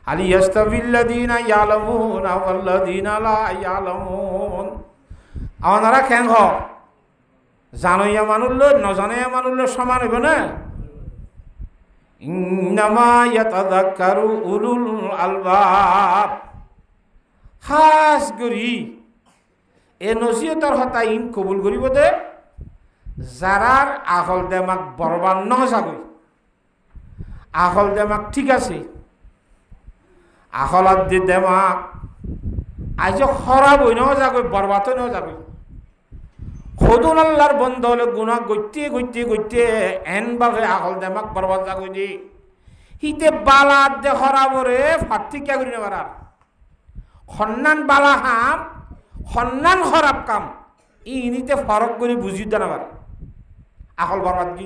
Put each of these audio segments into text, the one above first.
হাল ইয়াস্তাবিল্লাযীনা ইয়ালামুনা ওয়াল্লাযীনা লা ইয়ালামুন। আপনারা কেন জানইয়া মানুষ নজানাইয়া মানুষ সমান হইব না? ইন্নামা ইয়াতাযাক্কারু উলুল আলবাব। খাস করি এ নসিহতর হতা ইন কবুল করিব দে যারার আকল দেমাক বরবাদ নহসাগৈ, আকল দেমাক ঠিক আছে, আকলাত দি দেমাক আজ খরাব হই নহসাগৈ, বরবাদ হই নহসাগৈ। সদুন আল্লাহর বন্ধ হলে গুণা গইতে গইতে গইতে এন ভাবে আকল দেমাক বরবাদ যাগৈ দি হিতে বালাত দে খরাবরে ফাটিকা করি নেবার সন্নান বালা হাম সন্নান খরাব কাম ইনিতে ফরক করে বুঝি দেনাবার আকল বরবাদ দি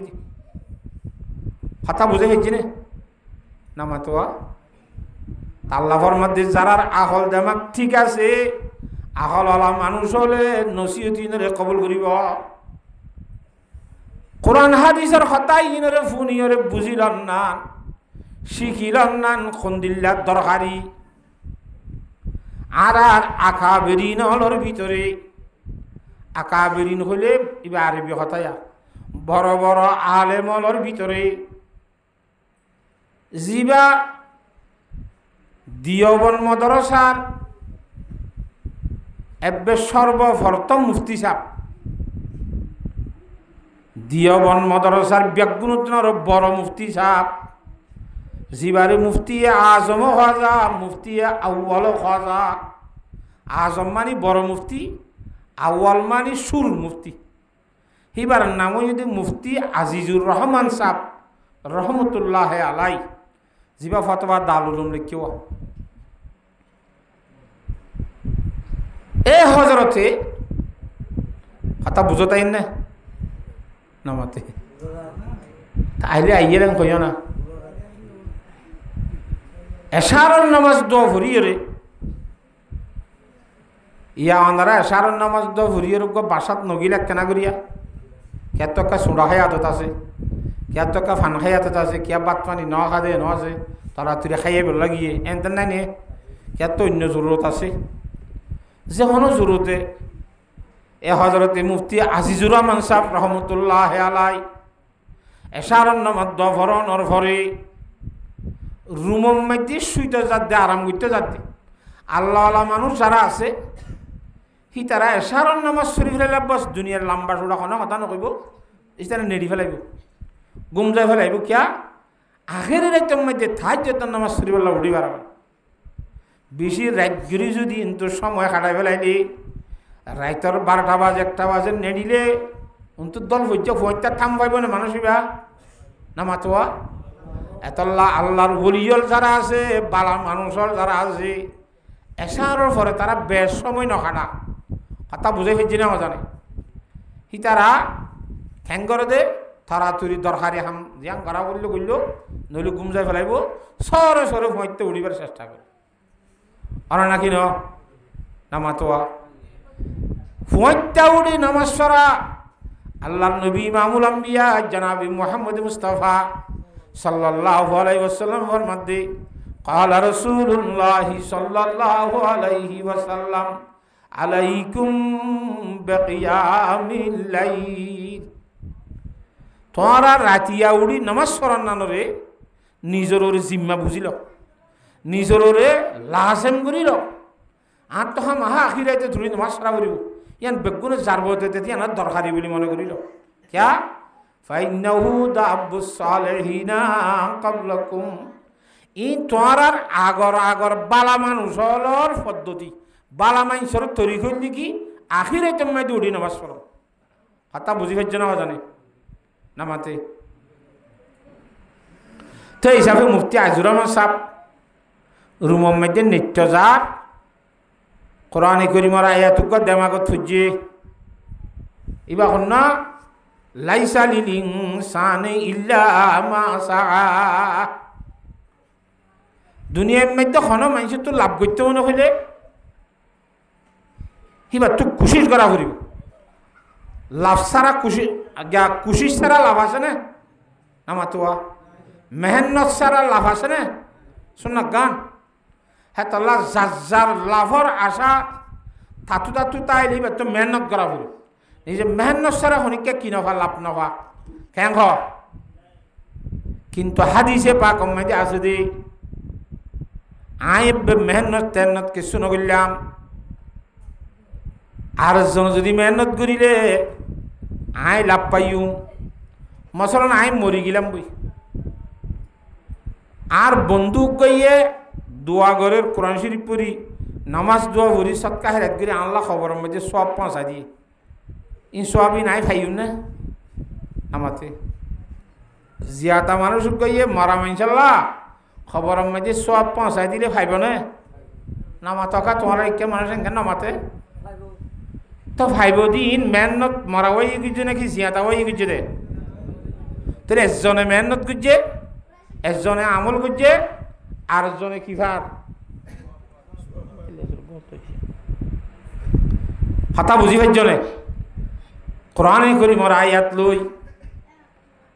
কথা বুঝে গেছি না মাতোয়া আল্লাহর মধ্যে যারার আকল দেমাক ঠিক আছে, আকলওয়ালা মানুষ হলে নসিহত ইনরে কবুল করিব। কোরআন হাদিসের কথা ইনরে ফুনিয়রে বুঝিলন না, শিখিলন না, খন্দিল্লার দরকারি। আর আকাবেরিন হলর ভিতরে আকাবেরিন হলে এবার আরবি কথায়া বড় বড় আলেম হলর ভিতরে জিবা দিয়বন মদরসার এবে সর্বপ্রথম মুফতি সাহেব, দিয়বন মদরসার ব্যাগুণর বড় মুফতি সাহেব, জিবারে মুফতি আজম খাজা, মুফতি আউ্বাল খাজা। আজম মানি বড় মুফতি, আউ্বাল মানি সুর মুফতি। এবার নাম যদি মুফতি আজিজুর রহমান সাহেব রহমতুল্লাহ আলাই, জিবা ফতোয়া দারুল উলুম লিখিও। এ হজরতে কথা বুঝো তাই না নামাতে তাইলে আইয়ে রেন কইও না এশারর নামাজ দো ভরিয়ে ইয়া আনারা এশারর নামাজ দো ভরিয়ে গো বাসাত নগিলা কেনা করিয়া কেতকা সুড়া খাই আদত আছে, কেতকা ফান খাই আদত আছে, কিয়া বাত পানি ন খাদে ন আছে, তারা তুই খাইয়ে বেল লাগিয়ে এনতেন নাই নে কেত অন্য জরুরত আছে যে কোনো জরুরতে। এ হজরতে মুফতি আজিজুর রহমান সাহেব রহমতুল্লাহ আলাই এশারর নামাজ দো ভরণর ভরে রুমম মধ্যে শুইতে যাতে আরাম করতে যাতে আল্লাহ মানুষ যারা আছে সি তারা এশারর নামাজ শরীফ ফেলে বস দুনিয়ার লম্বা চূড়া কোনো কথা নকইব, ইস্তানে নেড়ি ফেলাইব, গুম যাই ফেলাইব। কিয়া আখের একদম মধ্যে থাই যেত নামাজ শরীফ উঠি বাড়াবে বেশি রাত গিরি যদি কিন্তু সময় কাটাই ফেলাইলি রাইতর 12টা বাজে 1টা বাজে নেড়িলে কিন্তু দল হইতে ফইটা থাম পাইব না মানুষ ইবা না মাতোয়া। এতল্লা আল্লাহর ওলিয়ল যারা আছে, বালা মানুষের যারা আছে, এশারের পরে তারা বেশ সময় নখাটা কথা বুঝে ফেলছি না জানে সি তারা ঠ্যাং করে দে তাড়াতাড়ি দরকারি হাম জিয়াং করা করলে করল নইলে গুম যাই ফেলাইব, সরে সরে ফইতে উড়িবার চেষ্টা করে আর নাকি না মাতোয়া ফইটা উড়ি নামাজ পড়া আল্লাহর নবী ইমামুল আম্বিয়া জনাবি মুহাম্মদ মুস্তাফা সাল্লাল্লাহু আলাইহি ওয়াসাল্লাম ফরমাতে قال رسول الله صلى الله عليه وسلم عليكم بقيام الليل। তোরা রাতিয়া উড়ি নামাজ পড়ার নানরে নিজের জিম্মা বুঝিল, নিজের লাজেম করিল। আর তো মাহা আখিরাইতে ধরি নামাজ পড়া করিব ইয়ান বেগুনে জারবতে তেতিয়া না দরকারি বলে মনে করিল। কিয়া ফাইন্নাহু দাব্বুস সালিহিনা ক্বাবলাকুম, ই তোরার আগর আগর বালা মানুষের পদ্ধতি, বালা মানুষের তৈরি করলি কি আখিরাইতে মাইতে উড়ি নামাজ পড়ো। কথা বুঝি পাইছ না জানে না মাতে। তো হিসাবে মুফতি আজিজুর রহমান সাহেব রুমর মধ্যে নিত্যজাত কোরআনে কারীমের আয়াতুক দেমাগত থুজে ইবা না লাইসা লিল ইনসানি ইল্লা মা সাআ। দুনিয়ার মধ্যে কোনো মানুষের তো লাভ করতে মনে হইলে সিবা তো কুশিস করা করিব, লাভ ছাড়া কুশিস ছাড়া লাভ আছে না না মাতোয়া, মেহনত ছাড়া লাভ আছে না শোনা গান হ্যাঁ তল্লা যার লাভর আশা থাতু থাতু তাই লিবে তো মেহনত করা বলি নিজে মেহনত সারা হনিকে কি নফা লাভ নফা কেন কিন্তু হাদিসে পাক মধ্যে আছে দি আইব মেহনত তেহনত কিছু নগিলাম আর জন যদি মেহনত করিলে আই লাভ পাইও মসলান আই মরি গেলাম বই আর বন্দুক গইয়ে দোয়া ঘরের কোরআন শরীফ পড়ি নামাজ দোয়া পড়ি সৎকা হেরাত করে আল্লাহ খবরের মধ্যে সব পৌঁছা দিয়ে ইন সবই নাই ফাইও না আমাতে জিয়াতা মানুষ গইয়ে মরা ইনশাল্লাহ খবরের মধ্যে সব পৌঁছাই দিলে ফাইব না নামাতকা তোমার একে মানুষ এখানে নামাতে তো ফাইব দিন মেহনত মরা হয়ে গিয়েছে নাকি জিয়াতা হয়ে গিয়েছে দে তোর একজনে মেহনত করছে একজনে আমল করছে আর একজনে কিভার হাতা বুঝি পাইজনে কোরআনে করি মর আয়াত লই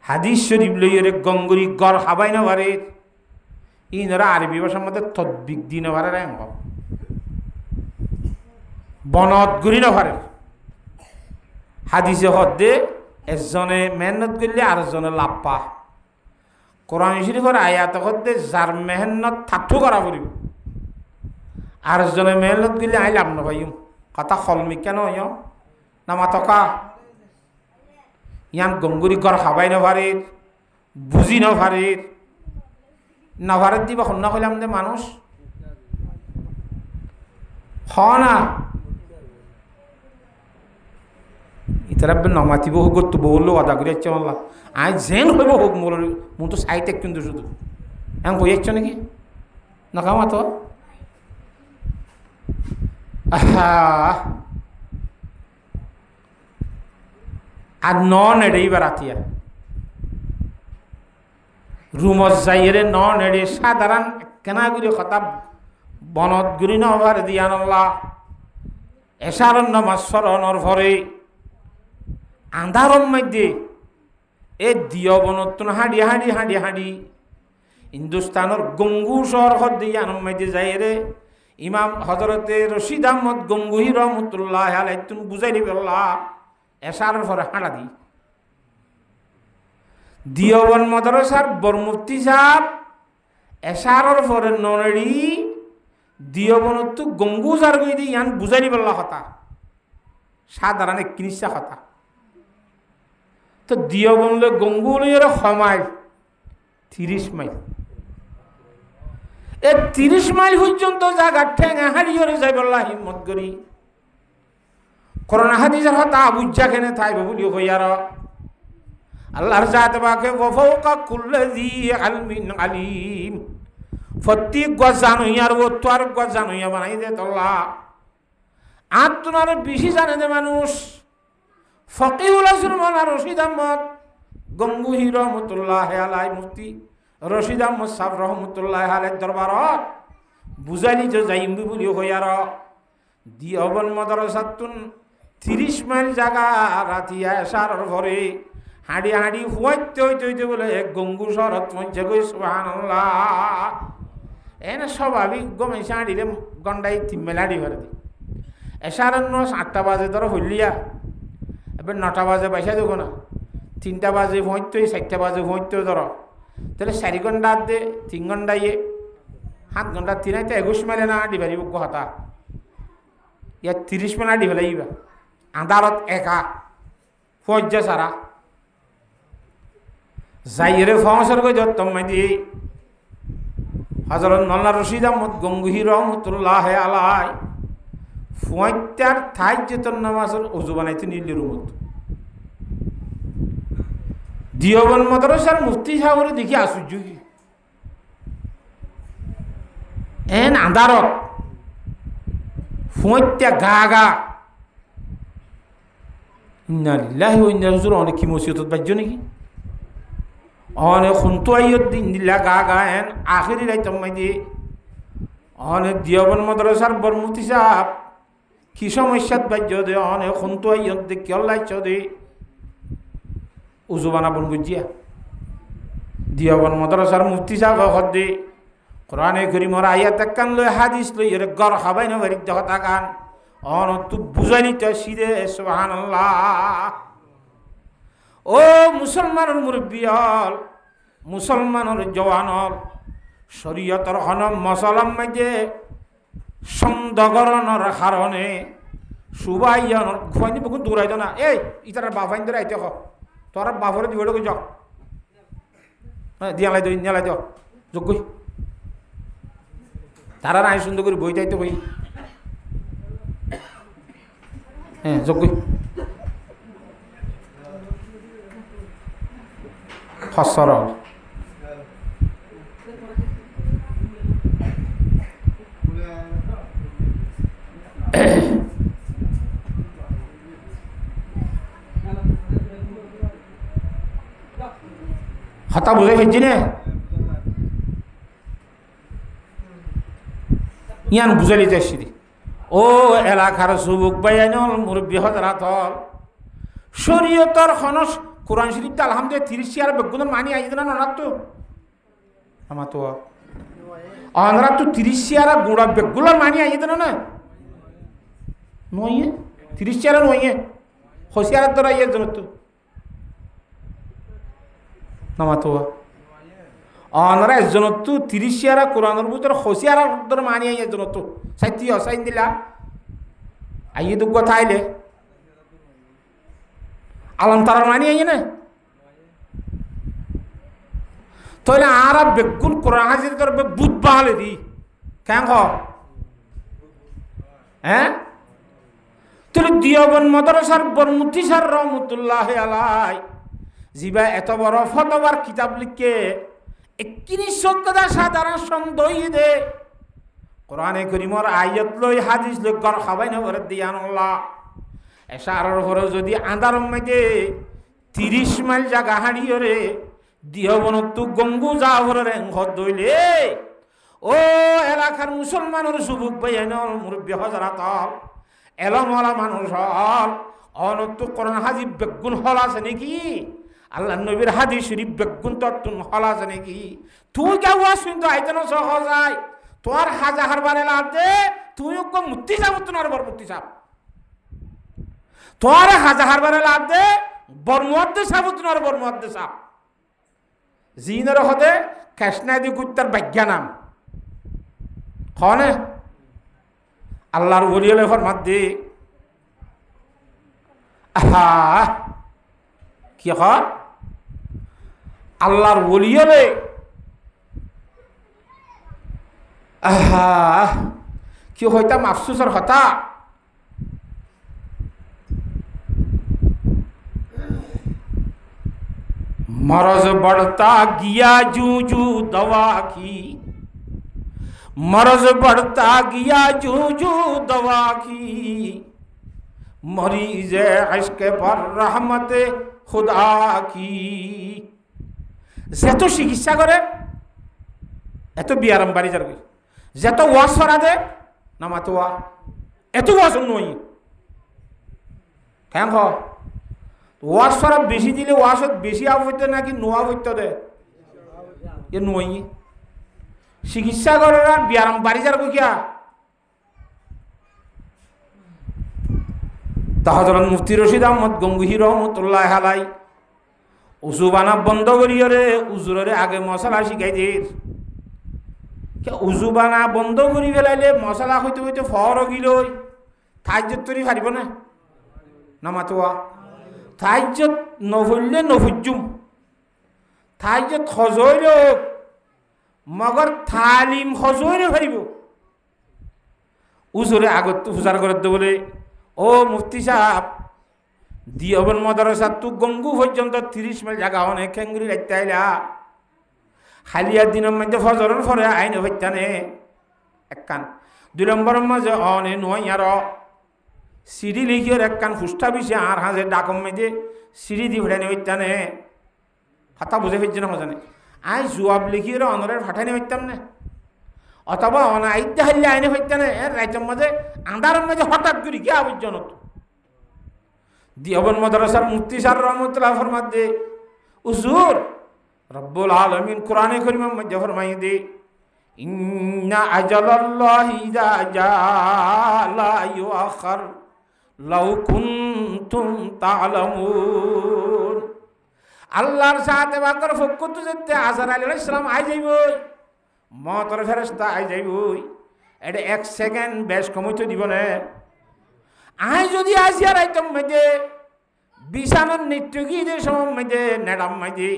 হাদিস শরীফ লই রে গঙ্গুরি গড় হাবাই না পারে ইনরা আরবি ভাষার মধ্যে তদ্বিক দিন পারে র্যাঙ্গ বনত গুরি না পারে হাদিসে হদ্দে একজনে মেহনত করলে আর একজনে লাভ পা কোরআন শরীফের আয়াত হদ্দে যার মেহনত থাথু করা পড়িব আর একজনে মেহনত করলে আই লাভ নাপাইম কথা খলমি কেন না মাতকা ইয়ান গঙ্গুরি গড় খাবাই নভারে বুঝি নভারে নভারের দিবা সন্না কইলাম দে মানুষ হ না ইতারা নমাতিব হোক তো বললো আদা করে যাচ্ছে মাল্লা আই যেন হইব হোক মোর মন তো সাইতে কিন্তু শুধু এমন কই যাচ্ছ নাকি না কামা তো আর নেড়েই বেড়াতিয়া রুমত যাইরে নেড়ে সাধারণ কেনাগুড়ি কথা বনত গুড়ি নভার দিয়ানল্লা এসারণ নামাজ স্মরণর ভরে আন্ধারম মধ্যে এ দিয় বনত হাঁড়ি হাঁড়ি হাঁড়ি হাঁড়ি হিন্দুস্তানের গঙ্গু শহর দিয়ানম মধ্যে যাইরে ইমাম হজরতে রশিদ আহমদ গঙ্গুহি রহমতুল্লাহ আলাইহি তুমি বুঝাই দিবে আল্লাহ এসারের পরে হাঁটা দি দিয়বন মাদ্রাসার বরমুফতি সাহেব এসারের পরে ননেড়ি দিয়বনত গঙ্গু যার গই দি ইয়ান বুঝাই দিবে আল্লাহ কথা সাধারণ এক কিনিসা কথা তো দিয়বনলে গঙ্গু লইয়ের মাইল 30 মাইল এ 30 মাইল পর্যন্ত জায়গা ঠেঙা হারিয়ে যাই বললা হিম্মত করি করোনা হাদিসের হতা বুঝা কেনে থাইব বলি হইয়ার আল্লাহর জাত বাকে ওয়াফাউকা কুল্লাযী আলমিন আলিম ফতি গজান হইয়ার ও তোর গজান হইয়া বানাই দে তোল্লা আর তোমার বেশি জানে দে মানুষ ফকিহুল আসমান রশিদ আহমদ গঙ্গুহি রহমতুল্লাহ আলাইহি মুফতি রশিদ আহমদ সাহেব রহমতুল্লাহ আলাইহি দরবারত বুঝাইলি যে যাইম বলি হইয়ার দিয়বন মাদ্রাসাতুন 30 মাইল জায়গা রাতিয়া এসার ঘরে হাঁড়ি হাঁড়ি হুয়াইতে হইতে হইতে বলে গঙ্গু শরৎ পৌঁছে গই সুবহানাল্লাহ এনে স্বাভাবিক গমেছে হাঁড়িলে গন্ডাই 3 মাইল হাঁড়ি ভরে দি এসার 8টা বাজে ধরো হইলিয়া এবার 9টা বাজে পয়সা দেবো না 3টা বাজে পৌঁছতে 4টা বাজে পৌঁছতে ধরো তাহলে 4 ঘন্টা দে 3 ঘন্টা 7 ঘন্টা 3 21 মাইলে না হাঁড়ি পারিব কথা ইয়া 30 মাইল হাঁড়ি ফেলাইবা আন্ধারত একা ফজ্জা সারা যাইরে ফসর গই যত মাইদি হযরত মাওলানা রশিদ আহমদ গঙ্গুহি রহমাতুল্লাহ আলাইহি ফুয়াইতার থাই যেতন নামাজের ওযু বানাইতে নিলে রুমত দিয়বন মাদ্রাসার মুফতি সাহেবরে দেখি আশ্চর্য কি এন আন্ধারত ফুয়াইতা গা গা ইন্না লিল্লাহি ওয়া ইন্না ইলাইহি রাজিউন কি মুসিবত বাজছো নাকি অনেক খুনতো আইয়ত দিন দিলা গা গা এন আখিরি রাইতম মাইদি অনেক দিয়বন মাদ্রাসার বরমুফতি সাহেব কি সমস্যাত বাজ্য দে অনেক খুনতো আইয়ত দে কি আল্লাহ চদে উজু বানাবন গুজিয়া দিয়বন মাদ্রাসার মুফতি সাহেব হদে কোরআনে করিমর আয়াত একখান লই হাদিস লই এর গর খাবাই না বাড়ির কথা কান অন তু বুঝাইনি তো সিদে সুবহানাল্লাহ। ও মুসলমানের মুরব্বী হল, মুসলমানের জওয়ান হল, শরীয়তর হন মসলাম মাঝে সন্দেহকরণের কারণে সুবাইয়ানোর খুয়াইনি বহুত দূরাইতো না। এই ইতার বাফাইন ধরে আইতে হ তোরা বাফরে দিব যাও দিয়া লাই নিয়ালাই দিও যোগ্য তারা আই সুন্দর করে বই যাইতে বই হ্যাঁ যোগ্য সরল হতা বুঝে ফেলছি নে ইয়ান বুঝে লিতে আসছি ও এলাকার যুবক বাইনল মুরব্বী হজরাত হল শরীয়তর খনস কোরআন শরীফটা আলহামদুলিল্লাহ 30 আর বেগুনের মানি আইজ না নরাত তো আমার তো অনরাত তো 30 আর গুড়া বেগুলার মানি আইজ না না নয় 30 আর নয় হোসিয়ার দ্বারা ইয়ে জন তো নামাতো অনরা একজন তো 30 আর কোরআনের ভিতর হোসিয়ার দ্বারা মানি আইজ জন তো সাইতি হসাইন দিলা আইয়ে তো কথা আইলে আলম তারার মানি আইয়ে না তাহলে আর বেগুন কোরআন হাজির করবে বুধ বাহালে দি কেন হ্যাঁ তাহলে দিয়বন মাদ্রাসার বরমুতি স্যার রহমতুল্লাহ আলাই জিবা এত বড় ফতোয়ার কিতাব লিখে এককিনি সত্যতা সাধারণ সন্দেহ দে কোরআনে করিমর আয়াত লই হাদিস লই গর খাবাই না করে দিয়ান আল্লাহ এসারর পরে যদি আন্ধার মাঝে 30 মাইল জায়গা হারিয়ে রে দিহবনত গঙ্গু যাওয়ারে ঘর দইলে ও এলাকার মুসলমানের যুবক বাইনল মুরব্বী হজরাত এলমলা মানুষ হল অনত কোরআন হাজি বেগুন হল আছে নাকি আল্লাহ নবীর হাদিস শরীফ বেগুন তত্তুন হল আছে নাকি তুই কেউ শুনতো আইতেন সহজ হয় তোর হাজার বারে লাগতে তুই মুক্তি যাব তোমার বর মুক্তি চাপ তোর হাজার বারে লাগতে বর্মদ্দে সাপ তোমার বর্মদ্দে সাপ জিনের হতে কৃষ্ণাদি কুত্তার বিজ্ঞানাম খনে আল্লাহর ওলিয়ে ফরমাত দে আহা কি হয় আল্লাহর ওলিয়ে আহা কি হইতাম আফসোসের হতা मरज बढ़ता गया जू जू दवा की मरज बढ़ता गया जू जू दवा की मरीज इश्क पर रहमत खुदा की যেত চিকিৎসা করে এত বিয়ারাম বাড়ি যার যেত ওয়াজ ফরা দে না মাতোয়া এত ওয়াজ নই কেন ওয়াজ ফরা বেশি দিলে ওয়াজত বেশি আব হইতে নাকি নোয়া হইতে দে এ নই চিকিৎসা করার আর বিয়ারাম বাড়ি যার কিয়া তাহজরত মুফতি রশিদ আহমদ গঙ্গুহি রহমতুল্লাহ আলাই উজু বানা বন্ধ করিও রে উজুরে আগে মশলা শিখাই দির উজু বানা বন্ধ করি ফেলাইলে মশলা হইতে হইতে ফর গিলই থাইজত তৈরি পারিব না নামাতোয়া থাইজত নহইলে নভুজুম থাইজত হজইল মগর থালিম হজইলে পারিব উজুরে আগত পূজার করে বলে ও মুফতি সাহেব দিয়বন মাদ্রাসা তু গঙ্গু পর্যন্ত 30 মাইল জায়গা অনেক খেঙ্গুরি রাখতে আইলা হালিয়া দিনের মধ্যে ফজরের পরে আইনে হইতানে একখান 2 নম্বরের মাঝে অনে নয় আর সিঁড়ি লিখিওর একখান ফুষ্টা বিষে আর হাজে ডাকম মেঝে সিঁড়ি দি ফেটানি হইতানে হাতা বুঝে ফেলছে না মজানে আই জুয়াব লিখিওর অনরের ফাটানি হইতাম না অথবা অনা আইতে হাইলে আইনে হইতানে রাইতের মাঝে আন্ধারের মাঝে হঠাৎ করি কি আবর্জনত দিয়বন মাদ্রাসার মুফতি স্যার রহমতুল্লাহ ফরমাত দে উজুর রব্বুল আলামিন কোরআনে কারীমের মধ্যে ফরমাই দে ইন্না আজালাল্লাহি ইযা জাআ লা ইউআখার লাউ কুনতুম তা'লামুন। আল্লাহর সাথে বাকর ফকত যেতে আজরাইল আলাইহিস সালাম আই যাইবই, মওতের ফেরেশতা আই যাইবই। এটা 1 সেকেন্ড বেশ কমইতে দিব না। আই যদি আসিয়া রাইতম মধ্যে বিছানার নৃত্য গীতের সময় মধ্যে নেডাম মধ্যে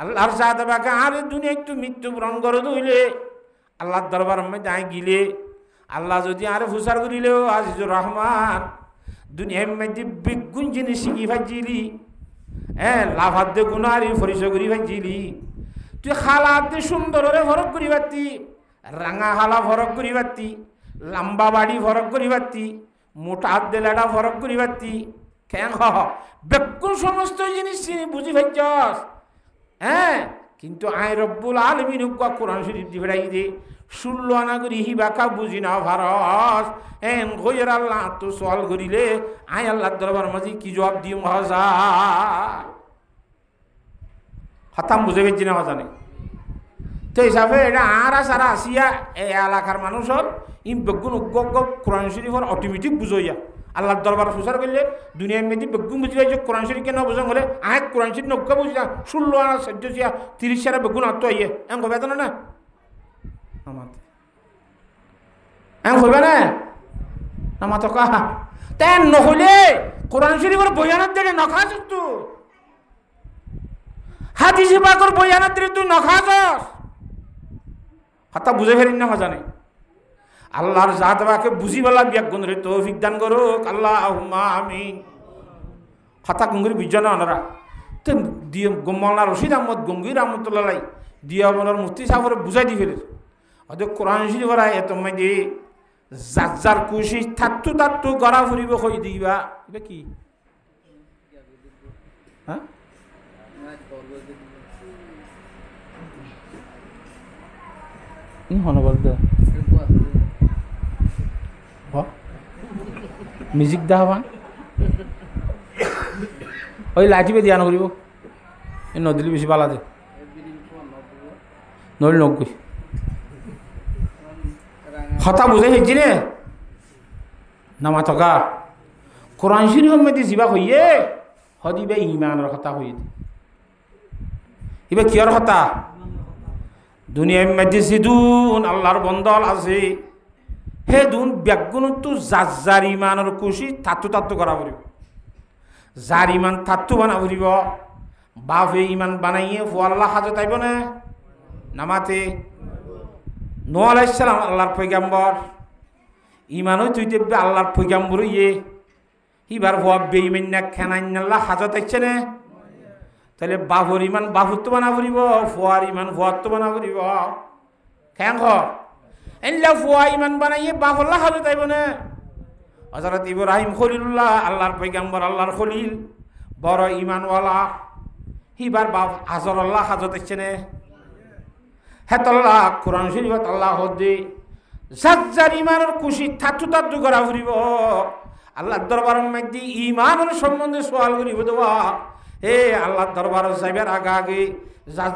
আল্লাহর সাথে বাকে আর দুনিয়া একটু মৃত্যুবরণ করে দিলে আল্লাহর দরবার মধ্যে আই গিলে আল্লাহ যদি আর ফুসার করিলেও আজিজুর রহমান দুনিয়ার মধ্যে বিগুণ জিনিস শিখি ভাজিলি, হ্যাঁ লাভাদ্য গুণারি পরিচয় করি ভাজিলি। তুই খালাতে সুন্দরে ফরক করি পারতি, রাঙা হালা ফরক করি পারতি, লম্বা বাড়ি ফরক করি পারতি, মোটা হাত দেলাটা ফরক করি পারতি। কেন বেকুন সমস্ত জিনিস বুঝি ভাইছস, হ্যাঁ কিন্তু আই রব্বুল আলামিন কোরআন শরীফ দি ফেরাই দে 16 আনা করি হিবাকা বুঝি না ভারস এন গয়র আল্লাহ তো সওয়াল করিলে আই আল্লাহর দরবার মাঝে কি জবাব দিই মহাজা খতম বুঝে গেছি না জানে। তো হিসাবে এটা আর সারা আসিয়া এই এলাকার মানুষের ই বেগুন কোরআন শরীফের অটোমেটিক বুঝইয়া আল্লাহর দরবার প্রচার করলে দুনিয়ার মেয়েদি বেগুন বুঝি যে কোরআন শরীফ কেন বুঝান বলে আয় কোরআন শরীফ নৌকা বুঝি না 16 আনা 30 সারা বেগুন আত্ম আইয়ে এম কবে না আমাতে এম কবে না আমার তো কাহা তেন নহলে কোরআন শরীফের বয়ানত দিলে নখাস তো হাদিস পাকের বয়ানত দিলে তুই নখাস কথা বুঝে ফেরিন না জানে। আল্লাহর জাত বাকে বুঝিবেলা ব্যাগুণ রে তৌফিক দান করুক আল্লাহুম্মা আমিন। কথা গঙ্গির বিজয় না ওনারা তো দিয়ে গোমাল্লা রশিদ আহমদ গঙ্গির রহমতুল্লাহ দিয়া ওনার মুফতি সাহেবের বুঝাই দি ফেলে হয়তো কোরআন শরীফ এত মাঝে যার খুশি থাকতু তাত্তু গড়া ফুরিব হই দিবা এটা কি হ্যাঁ মিউজিক দা হবান ওই লাইটিবে দিয়া নকরিব এই নদীলি বেশি পালা দে নদী 90 কথা বুঝে হেঁচি নে নামা থকা কোরআন শরীফের মধ্যে যিবা হইয়ে হদিবে ইমানের কথা হইয়ে ইবে কিয়র কথা দুনিয়ার মধ্যে সিদুন আল্লাহর বন্দল আছে হে দুন ব্যাগুণ তো যার ইমানের খুশি তাত্তু করা পড়িব যার ইমান তাত্তু বানা পড়িব বাপে ইমান বানাইয়ে ফুয়াল্লাহ হাজত আইব না নামাতে নূহ আলাইহিস সালাম আল্লাহর পয়গাম্বর ইমানও তুই দেখবে আল্লাহর পয়গাম্বর ইয়ে ইবার ফুয়া বেঈমান না খেনাইন আল্লাহ হাজত আইছে না তাহলে বাপর ইমান বাপুত্ব বানা পড়িব ফুয়ার ইমান ফুয়াত্ব বানা পড়িব কেন এনলা ফুয়া ইমান বানাইয়ে বাপল্লাহ হাজত আইব না। হযরত ইব্রাহিম খলিলুল্লাহ আল্লাহর পয়গাম্বর আল্লাহর খলিল বড় ইমানওয়ালা হিবার বাপ আজরাল্লাহ হাজত আইছে না হেতল্লাহ কোরআন শরীফত আল্লাহ হদে যার ইমানের খুশি তাত্তু করা ফুরিব আল্লাহর দরবারের মধ্যে ইমানের সম্বন্ধে সওয়াল করিব দেওয়া হে আল্লাহর দরবার যাইবার আগে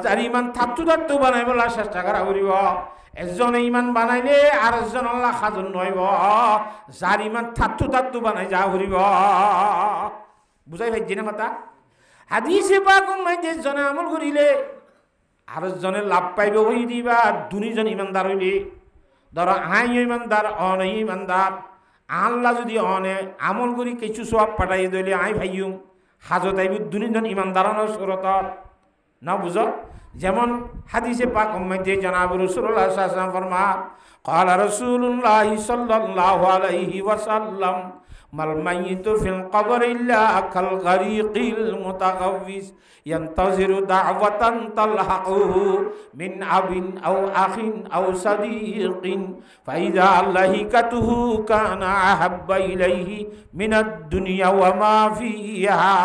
যার ইমান তাত্তু বানাই বলা চেষ্টা করা ফুরিব একজনে ইমান বানাইলে আর একজন আল্লাহ খাজন নইব যার ইমান তাত্তু বানাই যা ফুরিব বুঝাই ভাইজি না কথা হাদিসে পাক মধ্যে জনে আমল করিলে আর জনে লাভ পাইব হই দিবা দুনিজন ইমানদার হইলে ধরো আই ইমানদার অন ইমানদার আল্লাহ যদি অনে আমল করি কিছু সব পাঠাই দিলে আই ভাইম হাজত আইব দুনিজন ইমানদারানোর সুরত না বুঝো যেমন হাদিসে পাক মধ্যে জনাব রাসূলুল্লাহ সাল্লাল্লাহু আলাইহি ওয়াসাল্লাম ফরমান قال رسول الله صلى الله عليه وسلم ما الميت في القبر إلا كالغريق المتغوث ينتظر دعوة تلحقه من أب أو أخ أو صديق فإذا لهكته كان أحب إليه من الدنيا وما فيها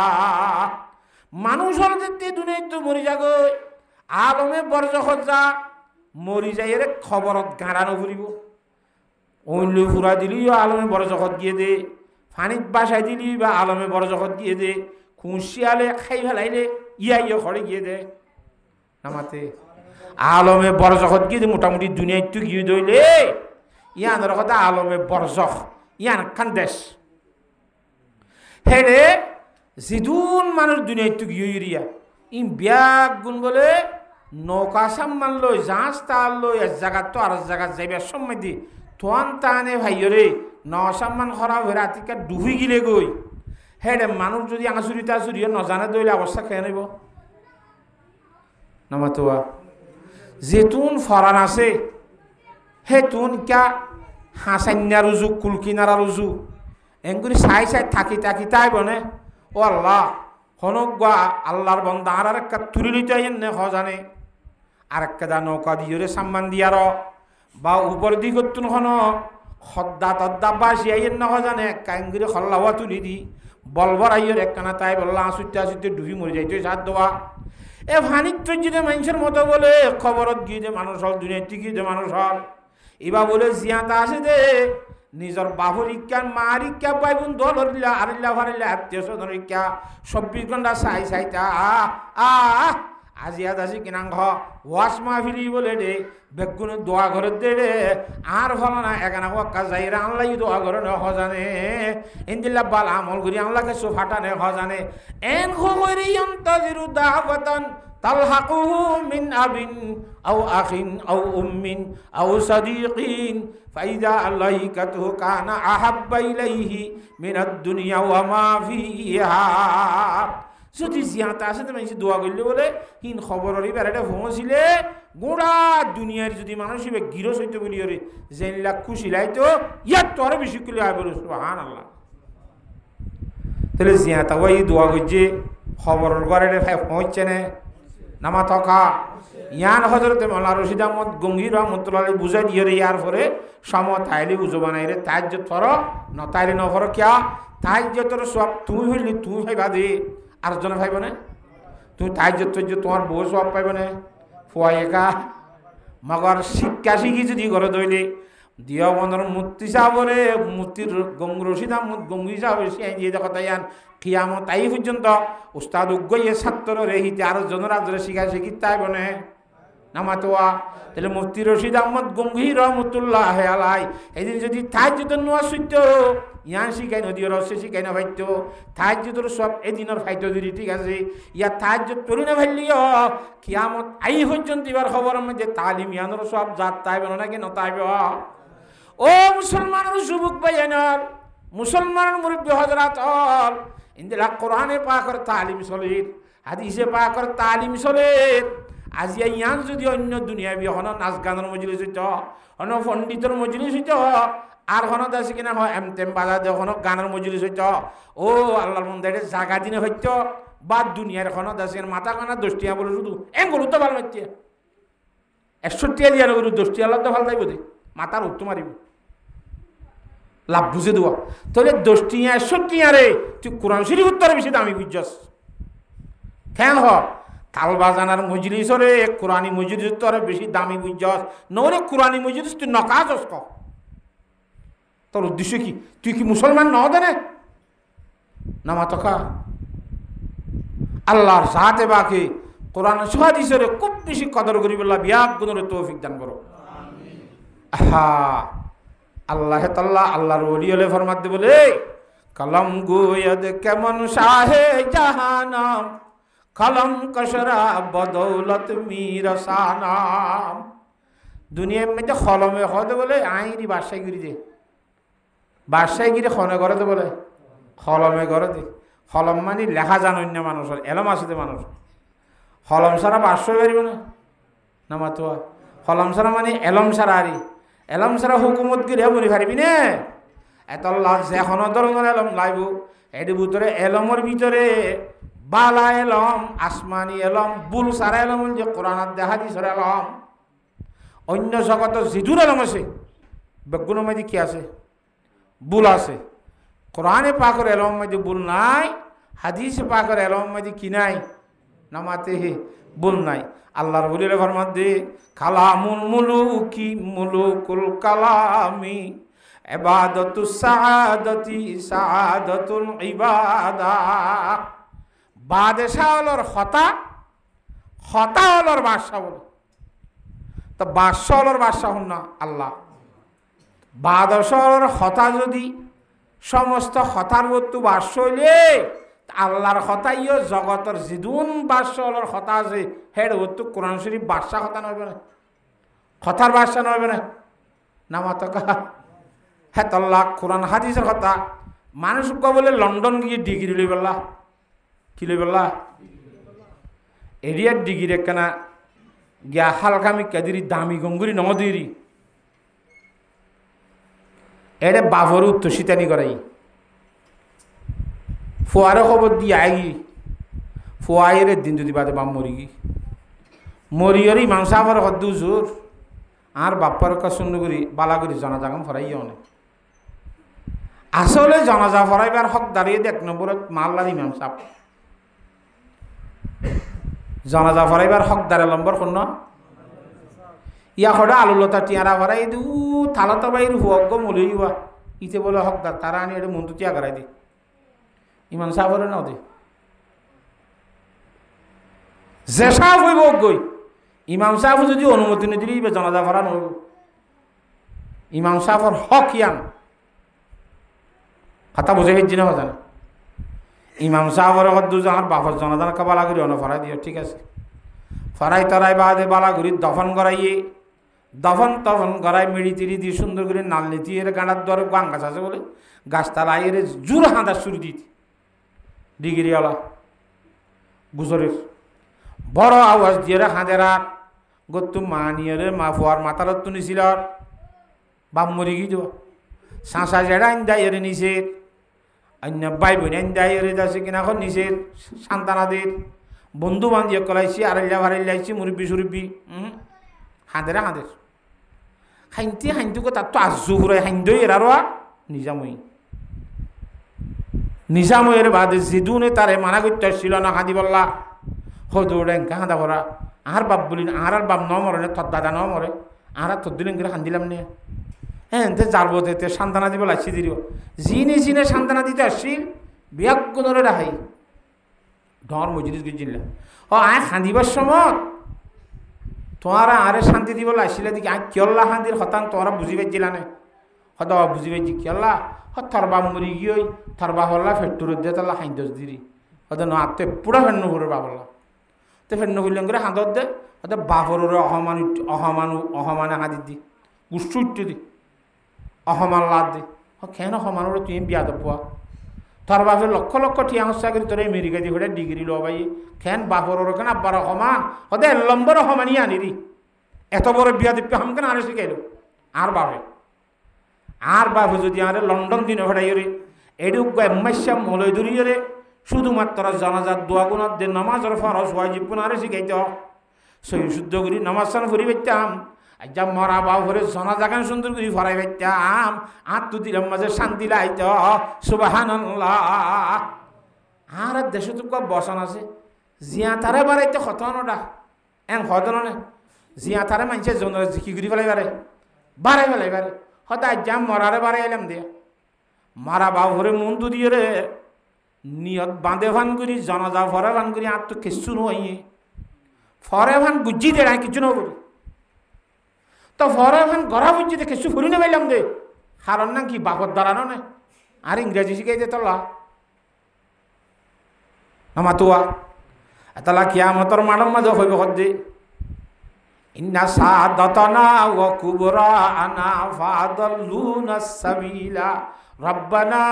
মানুষ হলতে দুনিয়া তো মরি যাগো আলমে বরজখত যা মরি যাই রে খবরত গাঁড়ানো ফুরিব অন্য ফুরা দিলিও আলমে বরজখত গিয়ে দে ফানিত বাসায় দিলি বা আলমে বরজখত গিয়ে দে খুঁশিয়ালে খাই ফেলাইলে ইয়া খড়ে গিয়ে দে নামাতে আলমে বরজখত গিয়ে মোটামুটি দুনিয়া একটু গিয়ে দইলে ইয়ানোর কথা আলমে বরজখ ইয়ান খান দেশ হেডে জিদুন মানুষ দুনিয়া একটু গিয়ে ইরিয়া ই ব্যাগ গুণ বলে নৌকা সাম্মান লই জাহাজ তাল লই এক জায়গা তো আর জায়গা যাইবার সময় দি তোয়ান তানে ভাইয়রে ন সাম্মান খরাব হয়ে রাতিকা ডুবি গিলে গই হেডে মানুষ যদি আঁচুরি টাচুরি নজানে দইলে অবস্থা খেয়ে নেব নামাতোয়া যেতুন ফরান আছে হেতুন কা হাসান্যার উজু কুলকিনারার উজু এগুলি চাই চাই থাকি থাকি তাই বনে ও আল্লাহ হনক গা আল্লাহর বন্দা আর একটা তুলি লিতে নে হজানে আর একটা দা নৌকা দিয়ে সাম্মান দিয়ার বা উপর দিকতুন হন হদ্দা তদ্দা বাসি আইয়ের না হজানে কাইঙ্গুরি হল্লাওয়া তুলি দি বলবর আইয়ের একখানা তাই বললা আসুতে আসুতে ডুবি মরে যাইতে সাত দেওয়া এ ভানিত্য যদি মানুষের মতো বলে খবরত গিয়ে যে মানুষ হল দুনিয়াতে গিয়ে যে মানুষ হল এবার বলে জিয়াতা আছে দে নিজের বাহুর ইজ্ঞান মার ইজ্ঞা পাইবুন দল হরিলা আরিল্লা ভারিল্লা আত্মীয় স্বজন ইজ্ঞা 24 ঘন্টা চাই চাইতা আজিয়াত আসি কিনাং ওয়াশ মাহফিলি বলে দে বেগুন দোয়া ঘরের দে রে আর ভালো না এখানে ওয়াক্কা যাইরা আনলাই দোয়া ঘরে নে হজানে ইন্দিল্লা বাল আমল করি আনলাকে সোফাটা নে হজানে এন খবরি ইন্তাজিরু দাওয়াতান তালহাকুহু মিন আবিন আও আখিন আও উম্মিন আও সাদিকিন ফাইদা আল্লাহিকাতুহু কানা আহাব্বা ইলাইহি মিনাদ দুনিয়া ওয়া মা ফিহা যদি জিয়াতা আছে তো মানুষ দোয়া করলে বলে হিন খবরের বেড়াটা পৌঁছিলে গোড়া দুনিয়ার যদি মানুষ গিরস হইতে বলি রে জেনলা খুশি লাইতো ইয়ার তো আরো বেশি করলে আয় বলো সুবহান আল্লাহ তাহলে জিয়াতা ওই দোয়া করছে খবরের ঘরে পৌঁছছে না নামা থকা ইয়ান হজরতে মৌলানা রশিদ আহমদ গঙ্গির রহমতুল্লাহ বুঝাই দিয়ে রে ইয়ার পরে সম তাইলে বুঝো বানাই রে তাহাজ্জুদ ফর ন তাইলে ন ফর কিয়া তাহাজ্জুদের সব তুই হইলি তুই ভাইবা দে আর জনে ভাইব না তুই তাহাজ্জুদ তো তোমার বউ সব পাইব না ফুয়া একা মগর শিক্ষা শিখি যদি ঘরে দইলে দিয়া বন্ধর মূর্তি সাবরে মূর্তির রশিদ আহমদ গঙ্গি সাহেব সে দিয়ে কথা ইয়ান কিয়ামত তাই পর্যন্ত উস্তাদ উগ্গইয়ে ছাত্র রেহিতে আর জনের আদরে শিখা শিখি তাই বনে নামাতোয়া তাহলে মুফতি রশিদ আহমদ গঙ্গি রহমতুল্লাহ আলাই এদিন যদি তাহাজ্জুদের নোয়া সত্য ইয়ান শিখাই নদীয় রসে শিখাই না ভাইতো তাহাজ্জুদের সব এদিনের ফাইতো দিদি ঠিক আছে ইয়া তাহাজ্জুদ তরি না ভাইলিও কিয়ামত আই পর্যন্ত এবার খবরের মধ্যে তালিম ইয়ানোর সব জাত তাইব না নাকি নতাইব ও মুসলমানের যুবক ভাইয়ানর মুসলমানের মুরব্বী হজরত হল ইন্দিরা কোরআনে পাকের তালিম চলির হাদিসে পাকের তালিম চলির আজি ইয়ান যদি অন্য দুনিয়া বি হন নাচ গানের মজলিস হইত হন পণ্ডিতের মজলিস হইত আর হনত আছে কিনা হয় এমতেম বাজা দে হন গানের মজলিস হইত ও আল্লাহর মন্দিরে জাগা দিনে হইত বা দুনিয়ার হনত আছে মাথা কানা 10 টিয়া বলে শুধু গরু তো ভাল মারছে 100 টিয়া দিয়া গরু 10 টিয়া আল্লাহ তো ভাল যাইব দে মাথার উত্তর মারিব লাভ বুঝে দেওয়া তাহলে 10 টিয়া 100 টিয়া রে তুই কোরআন শরীফ উত্তরে বেশি দামি বুঝছস কেন হ তাল বাজানার মজলিস রে কোরআনী মজলিস তোরে বেশি দামি বুঝছস নরে কোরআনী মজলিস তুই নকাজস ক তোর উদ্দেশ্য কি তুই কি মুসলমান ন দেনে নামা তকা আল্লাহর সাথে বাকি কোরআন হাদিসের খুব বেশি কদর করি বললা বিয়াক গুণের তৌফিক দান করো আমিন আহা আল্লাহ তাআলা আল্লাহর ওলি হলে ফরমাতে বলে কলম গোয়দ কেমন শাহে জাহানাম কলম কশরা বদৌলত মিরসানাম দুনিয়ার মধ্যে কলমে হতে বলে আইরি বাসায় গিরি দে বাসায় গিরে খনে করে দে বলে কলমে করে দে কলম মানে লেখা জান অন্য মানুষের এলম আছে দে মানুষ কলম ছাড়া বাসয় পারিব না নামাতোয়া কলম ছাড়া মানে এলম ছাড়া আরি এলম ছাড়া হুকুমত গিরে মরি পারিবি নে এত যে কোনো ধরনের এলম লাইব এর ভিতরে এলমের ভিতরে বালা এলম আসমানি এলম বুল সারা এলম যে কোরআন দেখা দিছর এলম অন্য জগত জিদুর এলম আছে বেগুনের মধ্যে কি আছে বুল আছে কোরআনে পাকের এলম মধ্যে বুল নাই হাদিসে পাকের এলম মধ্যে কি নাই নামাতে বুল নাই আল্লাহর ওলির ফরমাতে কালামুল মুলুকি মুলুকুল কালামি ইবাদাতু সাআদাতি সাআদাতুল ইবাদা বাদশাহ হলর হতা হতা হলর বাদশাহ বলে তো বাদশাহর বাদশাহ না আল্লাহ বাদশাহর হতা যদি সমস্ত হতার বস্তু বাদশ হইলে আল্লাহর হতাইও জগতের জিদুন বাদশাহর হতা আছে হেড বস্তু কোরআন শরীফ বাদশাহ হতা নইবে না হতার বাদশাহ নইবে না নামাত হ্যাঁ তল্লা কোরআন হাদিসের কথা মানুষ বলে লন্ডন গিয়ে ডিগ্রি লই বললা কি লই বললা এরিয়ার ডিগ্রি একখানা গিয়া হালকামি কাদিরি দামি গঙ্গুরি নদিরি এড়ে বাবর উত্তর শীতানি করাই ফোয়ারে খবর দিয়ে আইগি ফোয়াইয়ের দিন যদি বাদে বাম মরিগি মরিয়রি মাংস আমার হদ্দু জোর আর বাপ্পার কাছন্দ করি বালা করি জানাজাগাম ফরাই অনেক আসলে জানাজা ফরাইবার হক দাঁড়িয়ে এক নম্বরত মাল্লার ইমাম সাহেব জানাজা ফরাইবার হক দাঁড়ে নম্বর কোন ইয়া খড়ে আলুলতা টিয়ারা ভরাই দু থালাতা বাইর হুয়গ মলইবা ইতে বলে হকদার তারা আনি এটা মন্তু টিয়া করাই দি ইমাম সাহেবের নাও দে যে সাহেব হইব গই ইমাম সাহেব যদি অনুমতি নিদিলি জানাজা ভরা নহব ইমাম সাহেবের হক ইয়ান কথা বুঝে হেজি না জানে ইমাম সাহেবের হদ্দু আমার বাপর জানাজান কাবালা করি অন ফরাই দিও ঠিক আছে ফরাই তরাই বাদে বালা করি দফন করাইয়ে দফন তফন গড়াই মিড়ি তিড়ি দিয়ে সুন্দর করে নাল নীতি এর গাঁড়ার দরে গান গাছ আছে বলে গাছতলা এর জোর হাঁদা শুরু দিত ডিগ্রিওয়ালা গুজরের বড় আওয়াজ দিয়ে হাঁদের আর গত্তু মা নিয়ে মা ফুয়ার মাথার তো নিছিল বাম মরি গিয়ে যাব শাঁসা জেড়া আইন দেয় এর নিচের অন্য ভাই বোন আইন দেয় এর যাচ্ছে কিনা এখন নিচের সন্তানাদের বন্ধু বান্ধব কলাইছি আড়াইলা ভাড়াইলাইছি মুরব্বী সুরব্বী হাঁদেরা হাঁদের হাইনতি হাইনতুকে তার তো আজু ঘুরে হাইন্দই এর আরো নিজাময়ের বাদে জিদুনে তারে মানা করতে আসছিল না হাঁদি বললা হদৌড়ে এঙ্কা হাঁদা ভরা আর বাপ বলি আর বাপ ন মরে না তোর দাদা ন মরে আর তোর দিন করে হান্দিলাম নে হ্যাঁ এতে যার বোধে সান্তানা দিব লাগছি দিল জিনে জিনে সান্তানা দিতে আসছিল বিয়াজ্ঞ ধরে রাখাই ডর মজুরিস গিয়েছিল ও আয় খান্দিবার সময় তোমারা আরে শান্তি দিব লাগছিল দিকে আয় কিয়ল্লা শান্তির হতান তোমরা বুঝি পাইছিলা না হয়তো বুঝি পাইছি কিয়ল্লা থরবা মরি গিয়ে থরবা হল্লা ফেটুর দিয়ে তাহলে হাঁদ দিদি হয়তো না আত্মে পুরা ফেন্ন করে বাবলা তো ফেন্ন করলেন করে হাঁদত দে হয়তো বাপর অহমানে হাঁদি দি গুষ্ঠ উঠতে দি অহমান লাদ দি কেন অহমানোর তুমি বিয়া পোৱা তোর বাপের লক্ষ লক্ষ ঠিয়া হস্যা করি তোর আমেরিকা দিয়ে ঘুরে ডিগ্রি লবাই খেন বাপর কেন আব্বার সমান হতে লম্বর সমানই আনিরি এত বড় বিয়া দিব্য হাম কেন আরে শিখাইল আর বাপে যদি আরে লন্ডন দিনে ভরাই রে এডুক এম্মাইশা মলয় ধরি রে শুধুমাত্র জানাজার দোয়া গুণার দিয়ে নমাজের ফরজ ওয়াজিব কোন আরে শিখাইতে সই শুদ্ধ করি নমাজ সান ফুরি পাইতাম আজ্জা মরা বাপ ভরে জানাজাগান সুন্দর করে ফরাই পাইতাম আর তো দিলাম মাঝে শান্তি লাইত সুবহানাল্লাহ আর দেশে তো বসান আছে জিয়া তারে বাড়াইতে খতনটা এন খতনে জিয়া তারে মানছে কি করি ফেলাই বাড়াই ফেলাই হয়তো আজ্জা মরারে বাড়াই এলাম দিয়া মারা বাপ ভরে মন তো দিয়ে রে নিয়ত বাঁধে ভান করি জানাজা ফরে ভান করি আর তো কিছু নয় ফরে ভান বুঝি দে কিছু নব তো ফরে ভান গড়া বুঝি দে কিছু ফুরি না পাইলাম দে কারণ না কি বাপর দাঁড়ানো না আর ইংরেজি শিখাই দে তোলা আমার তোয়া তালা কিয়ামতর মানব মাঝে হইব দে ইন্না সাদাতানা ওয়া কুবরানা ফাদাল্লুনা সাবিলা রব্বানা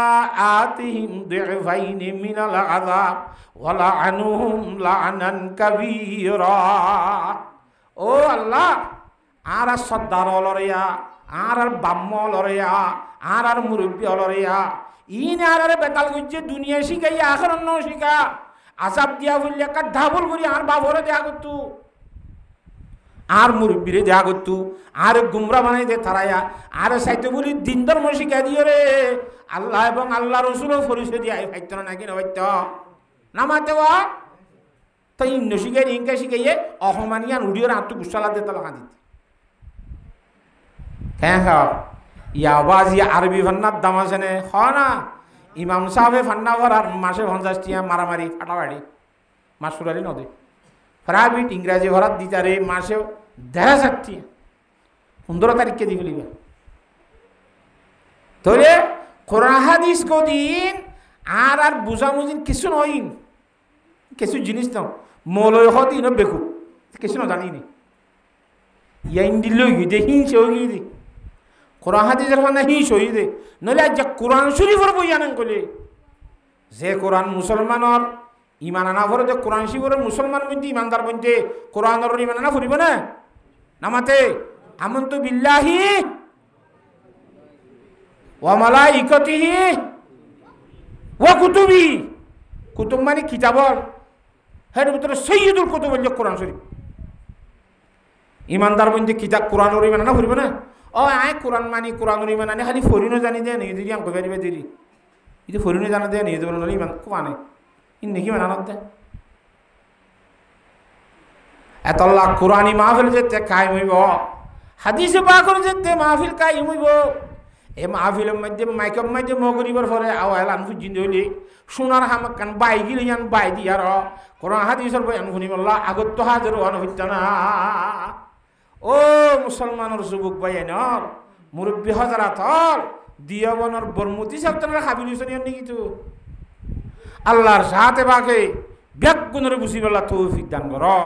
আতিহিম দিফাইনি মিনাল আযাব ওয়া লা'আনহুম লা'নান কাবীরা ও আল্লাহ আর সদ্দার অলরিয়া আর বাম্ম অলরিয়া আর মুরব্বী অলরিয়া ইন আর বেতাল গুজে দুনিয়া শিখাই আখরান ন শিখা আযাব দিয়া বললে একটা ডাবল করি আর বাবরে দেয়া করতু আর মুরব্বীরে দেয়া করতু আর গুমরা বানাই দে তারাইয়া আর সাইতে বলি দিন ধর্ম শিখা দিও রে আল্লাহ এবং আল্লাহ রসুলও পরিচয় দিয়া ভাইত না নাকি নবাইত নামাতে ওয়া তাই ইন্ন শিখাই ইনকা শিখাইয়ে অহমানিয়ান উড়িয়ে আত্ম গুসালা দে তালা দিতে হ্যাঁ হ্যাঁ ইয়াবাজি আরবি ফান্নার দাম আছে নে হ না ইমাম সাহেবে ফান্না ভরার মাসে 50 টিয়া মারামারি ফাটাবাড়ি মাসুরালি নদী প্রাইভেট ইংরাজি ভরার দিতারে মাসে 1,500 টিয়া 15 তারিখকে দি ফেলিবা তাহলে কোরআন হাদিস কদিন আর বুঝামুজিন কিছু নয় কিছু জিনিস নাও মলয় হদিন বেকু কিছু না জানি নি ইয়াইন দিল গিয়ে হিংসে হয়ে গিয়ে কোরআন হাদিসের ফান্না হিংস হয়ে দে নইলে আজ কোরআন শরীফের বই আনেন কলে যে কোরআন মুসলমানের ইমান আনা ভরে যে কোরআন শরীফের মুসলমান মধ্যে ইমানদার মধ্যে কোরআনের ইমান আনা ফুরিব না নামাতে আমন্তু বিল্লাহি ওয়া মালাইকাতিহি ওয়া কুতুবি কুতুব মানে কিতাবর এর ভিতরে সৈয়দুল কুতুব হল কোরআন শরীফ ইমানদার মধ্যে কিতাব কোরআনের ইমান আনা ফুরিব না ও আয় কোরআন মানি কোরআনের ইমান আনে খালি ফরিনো জানি দেয় নি যদি আঙ্ক বেরিবে দেরি ಇದು ಫೊರಿನ ಜನ ದೇನಿ ಇದು ಬರೋಲ್ಲ ಇಮನ್ ಕುವಾನೆ ಇನ್ನಿಗೆ ಮನ ಅನ್ನತ್ತೆ এতল্লা কোরআনি মাহফিল যেতে কায়েম হইব হাদিসে পাকের যেতে মাহফিল কায়েম হইব এই মাহফিলের মধ্যে মাইকের মধ্যে মগরিবার পরে আওয়াল আনফু জিন্দ হইলে সোনার হামাকান বাই গিলে ইয়ান বাই দিয়ার কোরআন হাদিসের বয়ান শুনি বললা আগত তো হাজার ওয়ান হইতা না ও মুসলমানের যুবক বাইনর মুরব্বী হযরতর দিয়াবনের বরমতি সব তোমরা খাবিল শুনিও নাকি তো আল্লাহর সাথে বাকে ব্যাক গুণরে বুঝি বলা তৌফিক দান করো।